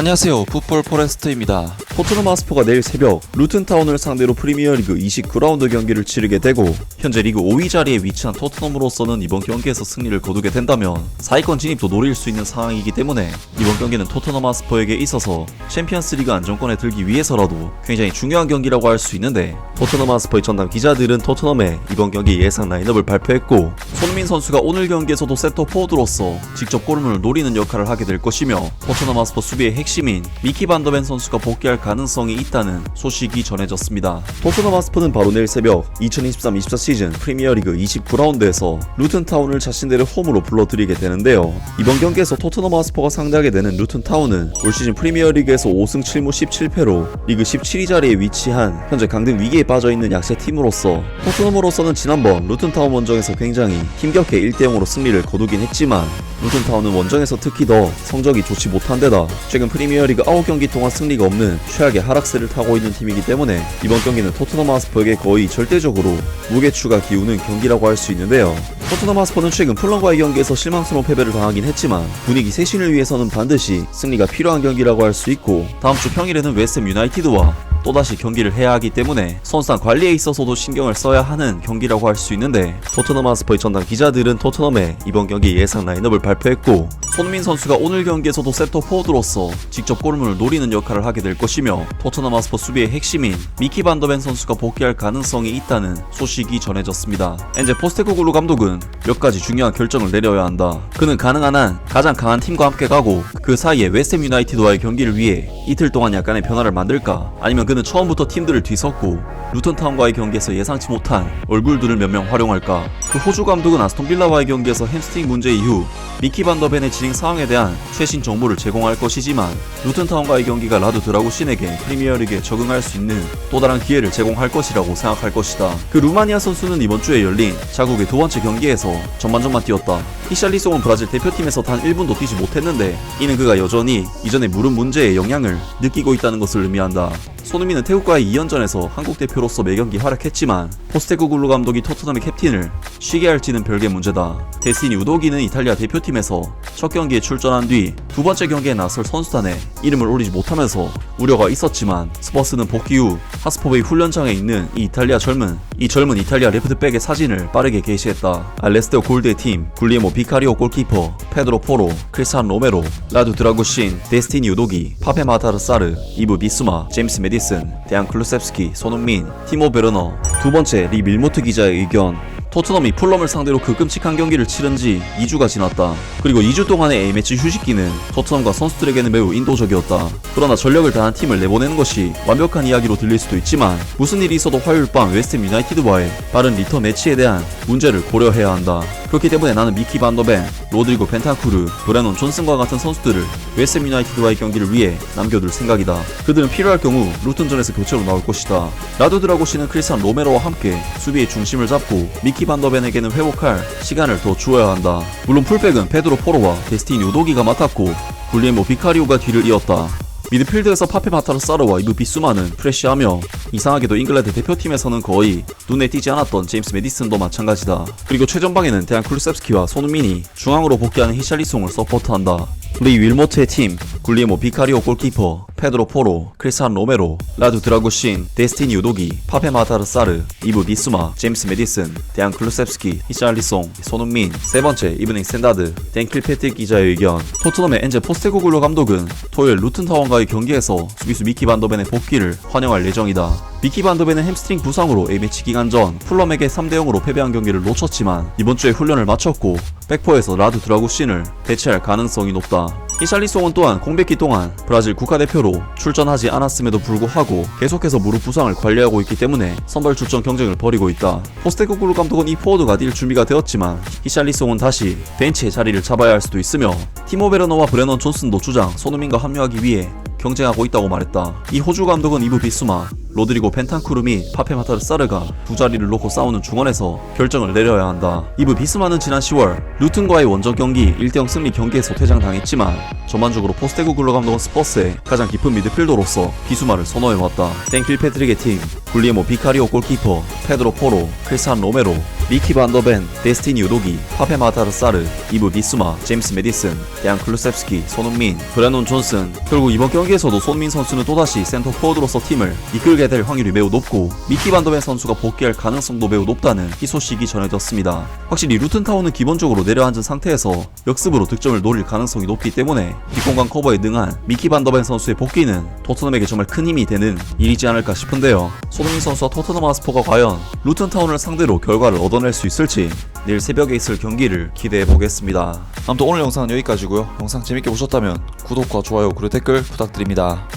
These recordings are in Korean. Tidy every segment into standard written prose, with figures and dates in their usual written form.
안녕하세요, 풋볼 포레스트입니다. 토트넘 하스퍼가 내일 새벽 루튼타운을 상대로 프리미어리그 29라운드 경기를 치르게 되고, 현재 리그 5위 자리에 위치한 토트넘으로서는 이번 경기에서 승리를 거두게 된다면 4위권 진입도 노릴 수 있는 상황이기 때문에 이번 경기는 토트넘 하스퍼에게 있어서 챔피언스리그 안정권에 들기 위해서라도 굉장히 중요한 경기라고 할 수 있는데, 토트넘 하스퍼의 전담 기자들은 토트넘의 이번 경기 예상 라인업을 발표했고, 손흥민 선수가 오늘 경기에서도 센터 포워드로서 직접 골문을 노리는 역할을 하게 될 것이며, 토트넘 하스퍼 수비의 핵심인 미키 반더벤 선수가 복귀할 가능성이 있다는 소식이 전해졌습니다. 토트넘 하스퍼는 바로 내일 새벽 2023-24 시즌 프리미어리그 29라운드에서 루튼타운을 자신들의 홈으로 불러들이게 되는데요. 이번 경기에서 토트넘 하스퍼가 상대하게 되는 루튼타운은 올 시즌 프리미어리그에서 5승 7무 17패로 리그 17위 자리에 위치한 현재 강등 위기에 빠져있는 약체팀으로서, 토트넘으로서는 지난번 루튼타운 원정에서 굉장히 힘겹게 1대0으로 승리를 거두긴 했지만, 루튼타운은 원정에서 특히 더 성적이 좋지 못한 데다 최근 프리미어리그 9경기 동안 승리가 없는 최악의 하락세를 타고 있는 팀이기 때문에 이번 경기는 토트넘 하스퍼에게 거의 절대적으로 무게추가 기우는 경기라고 할 수 있는데요. 토트넘 하스퍼는 최근 풀럼과의 경기에서 실망스러운 패배를 당하긴 했지만 분위기 쇄신을 위해서는 반드시 승리가 필요한 경기라고 할 수 있고, 다음주 평일에는 웨스트햄 유나이티드와 또다시 경기를 해야 하기 때문에 선수단 관리에 있어서도 신경을 써야 하는 경기라고 할 수 있는데, 토트넘 하스퍼의 전담 기자들은 토트넘의 이번 경기 예상 라인업을 발표했고, 손흥민 선수가 오늘 경기에서도 센터 포워드로서 직접 골문을 노리는 역할을 하게 될 것이며, 토트넘 하스퍼 수비의 핵심인 미키 반더벤 선수가 복귀할 가능성이 있다는 소식이 전해졌습니다. 엔제 포스테코글루 감독은 몇 가지 중요한 결정을 내려야 한다. 그는 가능한 한 가장 강한 팀과 함께 가고 그 사이에 웨스트햄 유나이티드와의 경기를 위해 이틀 동안 약간의 변화를 만들까, 아니면 그는 처음부터 팀들을 뒤섞고 루턴타운과의 경기에서 예상치 못한 얼굴들을 몇 명 활용할까. 그 호주 감독은 아스톤 빌라와의 경기에서 햄스트링 문제 이후 미키 반더벤의 진행 상황에 대한 최신 정보를 제공할 것이지만, 루턴타운과의 경기가 라두 드라구신에게 프리미어리그에 적응할 수 있는 또 다른 기회를 제공할 것이라고 생각할 것이다. 그 루마니아 선수는 이번 주에 열린 자국의 두 번째 경기에서 전반전만 뛰었다. 히샬리송은 브라질 대표팀에서 단 1분도 뛰지 못했는데, 이는 그가 여전히 이전의 무릎 문제의 영향을 느끼고 있다는 것을 의미한다. 손흥민은 태국과의 2연전에서 한국 대표로서 매경기 활약했지만 포스테코글루 감독이 토트넘의 캡틴을 쉬게 할지는 별개 문제다. 데스티니 우도기는 이탈리아 대표팀에서 첫 경기에 출전한 뒤 두 번째 경기에 나설 선수단에 이름을 올리지 못하면서 우려가 있었지만, 스퍼스는 복귀 후 하스퍼베이 훈련장에 있는 이 젊은 이탈리아 레프트백의 사진을 빠르게 게시했다. 알레스테오 골드의 팀, 굴리에모 비카리오 골키퍼, 페드로 포로, 크리스찬 로메로, 라두 드라구신, 데스티니 우도기, 파페 마타르사르, 이브 비수마, 제임스 메디슨, 데안 클루셉스키, 손흥민, 티모 베르너. 두 번째, 리 밀모트 기자의 의견. 토트넘이 풀럼을 상대로 그 끔찍한 경기를 치른 지 2주가 지났다. 그리고 2주 동안의 A매치 휴식기는 토트넘과 선수들에게는 매우 인도적이었다. 그러나 전력을 다한 팀을 내보내는 것이 완벽한 이야기로 들릴 수도 있지만, 무슨 일이 있어도 화요일 밤 웨스트햄 유나이티드와의 빠른 리턴 매치에 대한 문제를 고려해야 한다. 그렇기 때문에 나는 미키 반더벤, 로드리고 벤탄쿠르, 브레논 존슨과 같은 선수들을 웨스트햄 유나이티드와의 경기를 위해 남겨둘 생각이다. 그들은 필요할 경우 루튼전에서 교체로 나올 것이다. 라두 드라고시는 크리스찬 로메로와 함께 수비의 중심을 잡고 미키 반더벤에게는 회복할 시간을 더 주어야 한다. 물론 풀백은 페드로 포로와 데스티니 우도기가 맡았고, 굴리에모 비카리오가 뒤를 이었다. 미드필드에서 파페 마타르사르와 이브 비수마는 프레쉬하며, 이상하게도 잉글랜드 대표팀에서는 거의 눈에 띄지 않았던 제임스 메디슨도 마찬가지다. 그리고 최전방에는 데안 클루셉스키와 손흥민이 중앙으로 복귀하는 히샬리송을 서포트한다. 리 윌모트의 팀, 굴리에모 비카리오 골키퍼, 페드로 포로, 크리스찬 로메로, 라두 드라구신, 데스티니 우도기, 파페 마타르사르, 이브 비수마, 제임스 메디슨, 데안 클루셉스키, 히샬리송, 손흥민. 세 번째, 이브닝 스탠다드, 댄 킬패트릭 기자의 의견. 토트넘의 엔제 포스테코글루 감독은 토요일 루튼타운과의 경기에서 수비수 미키 반더벤의 복귀를 환영할 예정이다. 미키 반더벤은 햄스트링 부상으로 A매치 기간 전 풀럼에게 3대0으로 패배한 경기를 놓쳤지만 이번 주에 훈련을 마쳤고, 백포에서 라두 드라구신을 대체할 가능성이 높다. 히샬리송은 또한 공백기 동안 브라질 국가대표로 출전하지 않았음에도 불구하고 계속해서 무릎 부상을 관리하고 있기 때문에 선발 출전 경쟁을 벌이고 있다. 포스테코글루 감독은 이 포워드가 뛸 준비가 되었지만 히샬리송은 다시 벤치의 자리를 잡아야 할 수도 있으며, 티모 베르너와 브레넌 존슨도 주장 손흥민과 합류하기 위해 경쟁하고 있다고 말했다. 이 호주 감독은 이브 비수마, 로드리고 벤탄쿠르 및 파페 마타르사르가 두 자리를 놓고 싸우는 중원에서 결정을 내려야 한다. 이브 비스마는 지난 10월 루튼과의 원정 경기 1대0 승리 경기에서 퇴장당했지만, 전반적으로 포스테코글루 감독은 스퍼스의 가장 깊은 미드필더로서 비수마를 선호해왔다. 댄 킬패트릭의 팀, 굴리에모 비카리오 골키퍼, 페드로 포로, 크리스찬 로메로, 미키 반더벤, 데스티니 우도기, 파페 마타르사르, 이브 비스마, 제임스 메디슨, 데안 클루셉스키, 손흥민, 브레논 존슨. 결국 이번 경기에서도 손흥민 선수는 또다시 센터 포워드로서 팀을 이끌게 될 확률이 매우 높고 미키 반더벤 선수가 복귀할 가능성도 매우 높다는 이 소식이 전해졌습니다. 확실히 루튼타운은 기본적으로 내려앉은 상태에서 역습으로 득점을 노릴 가능성이 높기 때문에 뒷공간 커버에 능한 미키 반더벤 선수의 복귀는 토트넘에게 정말 큰 힘이 되는 일이지 않을까 싶은데요. 손흥민 선수와 토트넘 하스퍼가 과연 루튼타운을 상대로 결과를 얻어낼 수 있을지 내일 새벽에 있을 경기를 기대해 보겠습니다. 아무튼 오늘 영상은 여기까지고요. 영상 재밌게 보셨다면 구독과 좋아요 그리고 댓글 부탁드립니다.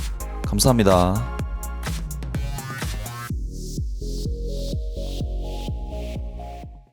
감사합니다.